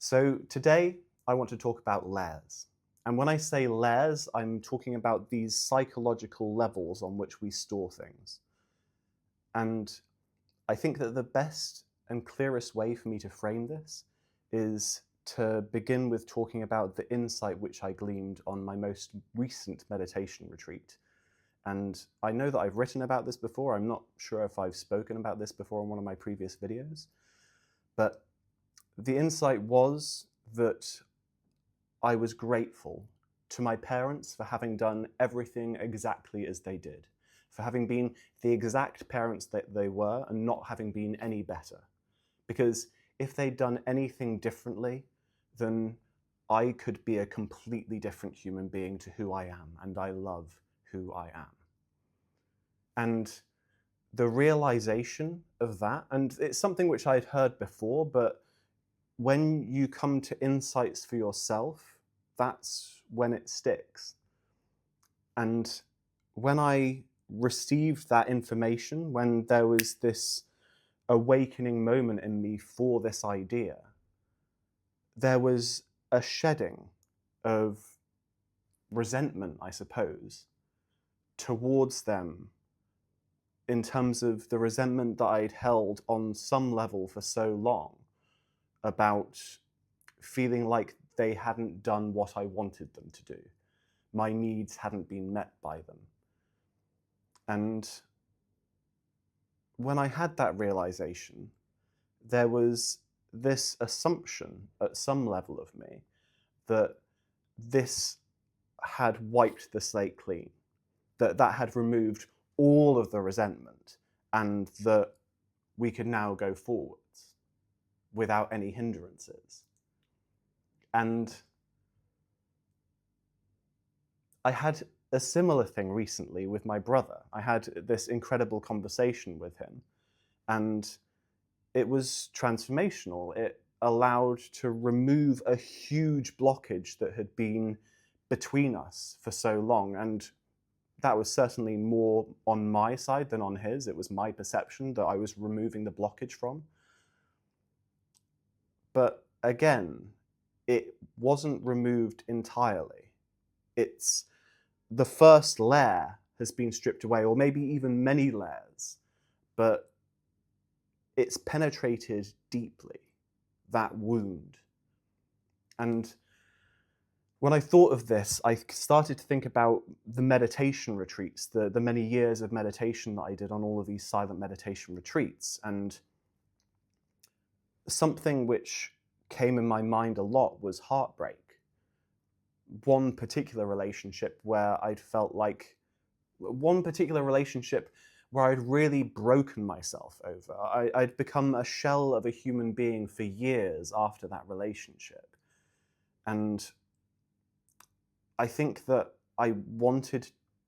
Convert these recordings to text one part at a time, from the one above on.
So today I want to talk about layers. And when I say layers, I'm talking about these psychological levels on which we store things. And I think that the best and clearest way for me to frame this is to begin with talking about the insight which I gleaned on my most recent meditation retreat. And I know that I've written about this before. I'm not sure if I've spoken about this before in one of my previous videos, but the insight was that I was grateful to my parents for having done everything exactly as they did, for having been the exact parents that they were and not having been any better. Because if they'd done anything differently, then I could be a completely different human being to who I am, and I love who I am. And the realization of that, and it's something which I'd heard before, but when you come to insights for yourself, that's when it sticks. And when I received that information, when there was this awakening moment in me for this idea, there was a shedding of resentment, I suppose, towards them in terms of the resentment that I'd held on some level for so long about feeling like they hadn't done what I wanted them to do. My needs hadn't been met by them. And when I had that realization, there was this assumption at some level of me that this had wiped the slate clean, that had removed all of the resentment, and that we could now go forwards without any hindrances. And I had a similar thing recently with my brother. I had this incredible conversation with him, and it was transformational. It allowed to remove a huge blockage that had been between us for so long. And that was certainly more on my side than on his. It was my perception that I was removing the blockage from. But again, it wasn't removed entirely. It's the first layer has been stripped away, or maybe even many layers, but it's penetrated deeply, that wound. And when I thought of this, I started to think about the meditation retreats, the many years of meditation that I did on all of these silent meditation retreats. And something which came in my mind a lot was heartbreak. One particular relationship where I'd felt like, one particular relationship where I'd really broken myself over. I'd become a shell of a human being for years after that relationship. And I think that I wanted,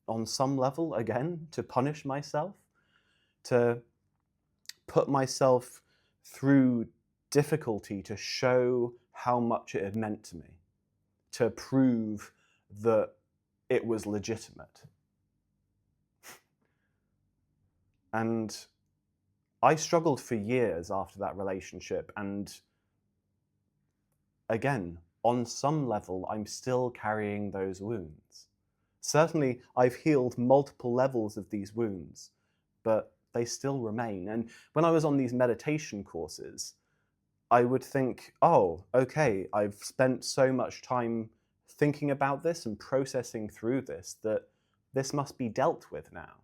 on some level, again, to punish myself, to put myself through difficulty to show how much it had meant to me, to prove that it was legitimate. And I struggled for years after that relationship, and again, on some level, I'm still carrying those wounds. Certainly, I've healed multiple levels of these wounds, but they still remain. And when I was on these meditation courses, I would think, oh, okay, I've spent so much time thinking about this and processing through this that this must be dealt with now.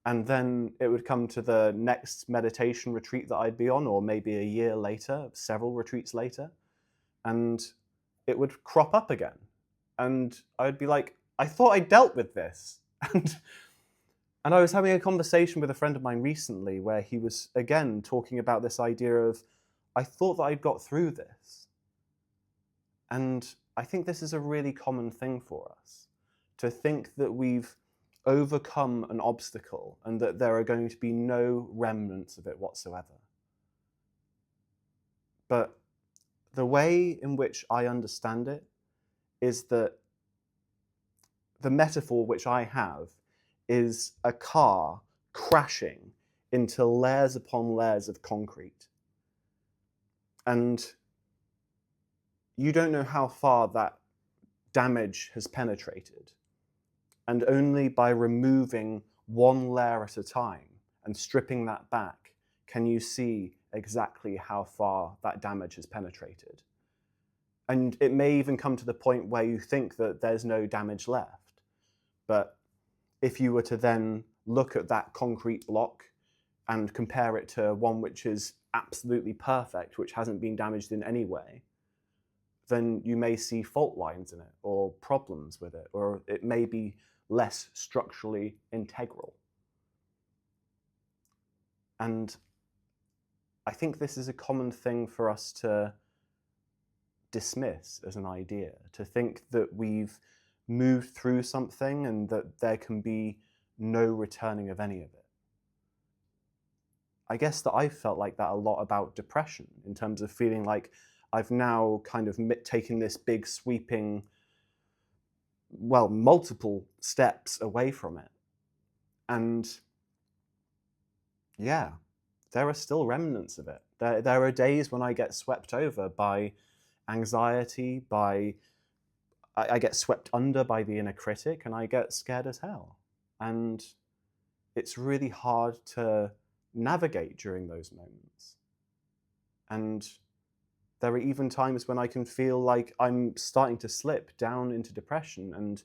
And then it would come to the next meditation retreat that I'd be on, or maybe a year later, several retreats later, and it would crop up again. And I'd be like, I thought I dealt with this. And I was having a conversation with a friend of mine recently where he was, again, talking about this idea of, I thought that I'd got through this. And I think this is a really common thing for us, to think that we've overcome an obstacle and that there are going to be no remnants of it whatsoever. But the way in which I understand it is that the metaphor which I have is a car crashing into layers upon layers of concrete. And you don't know how far that damage has penetrated. And only by removing one layer at a time and stripping that back can you see exactly how far that damage has penetrated. And it may even come to the point where you think that there's no damage left. But if you were to then look at that concrete block and compare it to one which is absolutely perfect, which hasn't been damaged in any way, then you may see fault lines in it or problems with it, or it may be less structurally integral. And I think this is a common thing for us to dismiss as an idea, to think that we've moved through something and that there can be no returning of any of it. I guess that I've felt like that a lot about depression, in terms of feeling like I've now kind of taken this big sweeping, well, multiple steps away from it. And yeah, there are still remnants of it. There are days when I get swept over by anxiety, I get swept under by the inner critic, and I get scared as hell. And it's really hard to navigate during those moments. And there are even times when I can feel like I'm starting to slip down into depression, and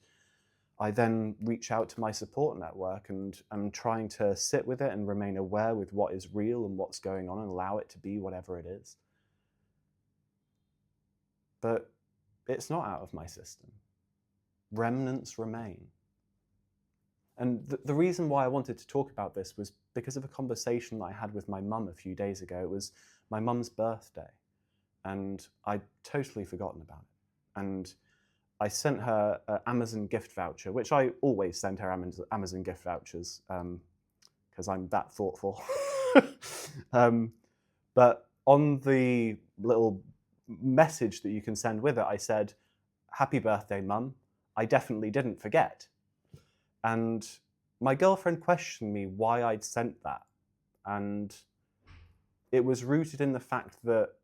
I then reach out to my support network and I'm trying to sit with it and remain aware with what is real and what's going on and allow it to be whatever it is. But it's not out of my system. Remnants remain. And the reason why I wanted to talk about this was because of a conversation that I had with my mum a few days ago. It was my mum's birthday, and I'd totally forgotten about it. And I sent her an Amazon gift voucher, which I always send her Amazon gift vouchers because I'm that thoughtful. But on the little message that you can send with it, I said, "Happy birthday, Mum. I definitely didn't forget." And my girlfriend questioned me why I'd sent that. And it was rooted in the fact that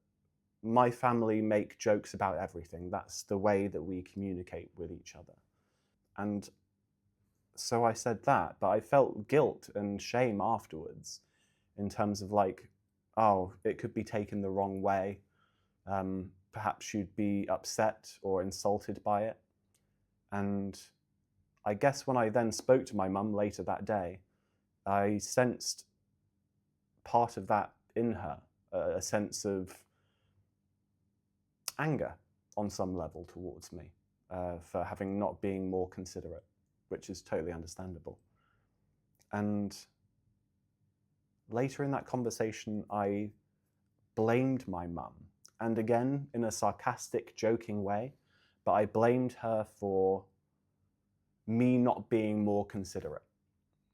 my family make jokes about everything. That's the way that we communicate with each other. And so I said that, but I felt guilt and shame afterwards in terms of like, oh, it could be taken the wrong way. Perhaps you'd be upset or insulted by it. And I guess when I then spoke to my mum later that day, I sensed part of that in her, a sense of anger on some level towards me for having not being more considerate, which is totally understandable. And later in that conversation, I blamed my mum, and again in a sarcastic, joking way, but I blamed her for me not being more considerate,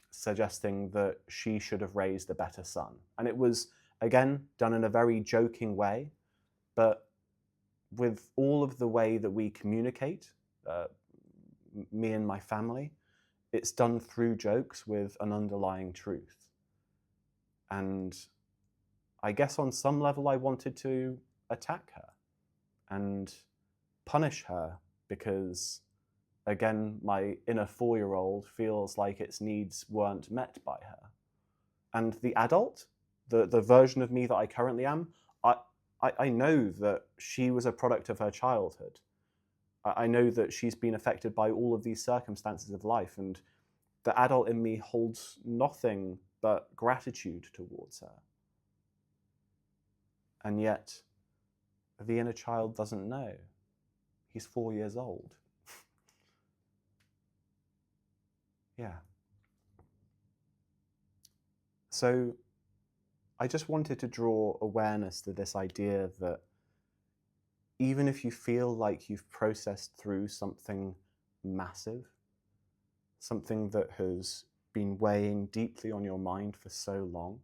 suggesting that she should have raised a better son. And it was, again, done in a very joking way, but with all of the way that we communicate, me and my family, it's done through jokes with an underlying truth. And I guess on some level I wanted to attack her and punish her because, again, my inner 4-year-old feels like its needs weren't met by her. And the adult, the version of me that I currently am, I know that she was a product of her childhood. I know that she's been affected by all of these circumstances of life, and the adult in me holds nothing but gratitude towards her. And yet, the inner child doesn't know. He's 4 years old. Yeah. So I just wanted to draw awareness to this idea that even if you feel like you've processed through something massive, something that has been weighing deeply on your mind for so long,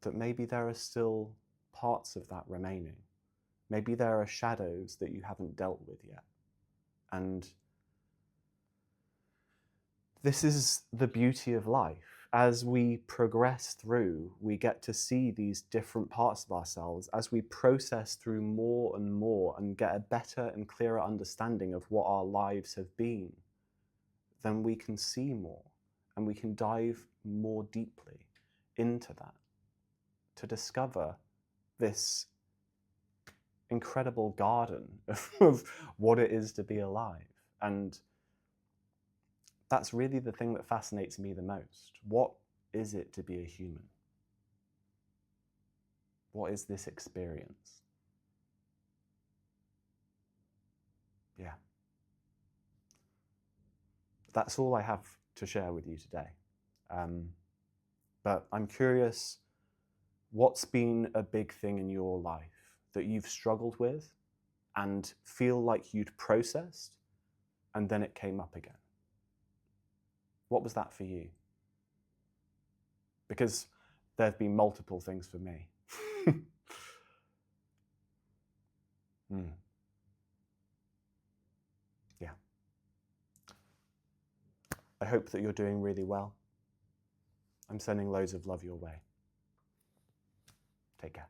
that maybe there are still parts of that remaining. Maybe there are shadows that you haven't dealt with yet. And this is the beauty of life. as we progress through, we get to see these different parts of ourselves as we process through more and more and get a better and clearer understanding of what our lives have been. Then we can see more and we can dive more deeply into that to discover this incredible garden of what it is to be alive. And that's really the thing that fascinates me the most. What is it to be a human? What is this experience? Yeah. That's all I have to share with you today. But I'm curious, what's been a big thing in your life that you've struggled with and feel like you'd processed and then it came up again? What was that for you? Because there have been multiple things for me. Yeah. I hope that you're doing really well. I'm sending loads of love your way. Take care.